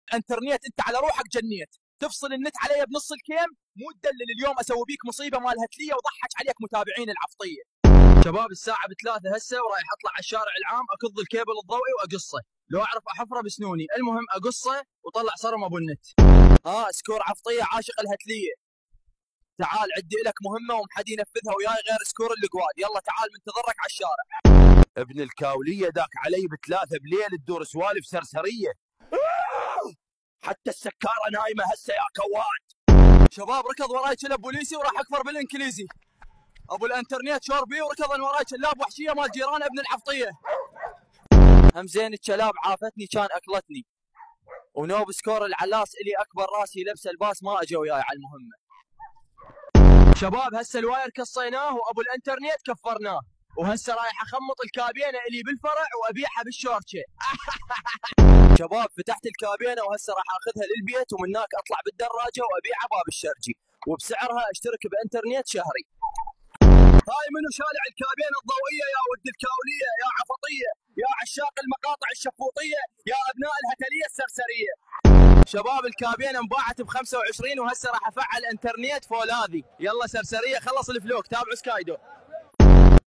الانترنت انت على روحك جنيت، تفصل النت علي بنص الكيم، مو تدلل اليوم اسوي بيك مصيبه مال هتليه وضحك عليك متابعين العفطيه. شباب الساعه ب3 هسه ورايح اطلع على الشارع العام اكض الكيبل الضوئي واقصه، لو اعرف احفره بسنوني، المهم اقصه وطلع صرم ابو النت. سكور عفطيه عاشق الهتليه، تعال عدي لك مهمه ومحد ينفذها وياي غير سكور القواد، يلا تعال منتظرك على الشارع. ابن الكاوليه داك علي ب3 بليل تدور سوالف سرسريه. حتى السكاره نايمه هسه يا كواد. شباب ركض وراي كلب بوليسي وراح اكفر بالانكليزي. ابو الانترنت شور بي وركض وراي كلاب وحشيه مال جيران ابن العفطيه. هم زين الكلاب عافتني كان اكلتني. ونوب سكور العلاس الي اكبر راسي لبس الباس ما اجى وياي على المهمه. شباب هسه الواير كصيناه وابو الانترنت كفرناه، وهسه رايح اخمط الكابينه الي بالفرع وابيعها بالشورشه. شباب فتحت الكابينه وهسه راح اخذها للبيت ومن هناك اطلع بالدراجه وابيعها باب الشرجي، وبسعرها اشترك بانترنت شهري. هاي منو شالع الكابينه الضوئيه يا ود الكاوليه يا عفطيه يا عشاق المقاطع الشفوطيه يا ابناء الهتليه السرسريه. شباب الكابينه انباعت ب25 وهسه راح افعل انترنت فولاذي. يلا سرسريه خلص الفلوك، تابعوا سكايدو.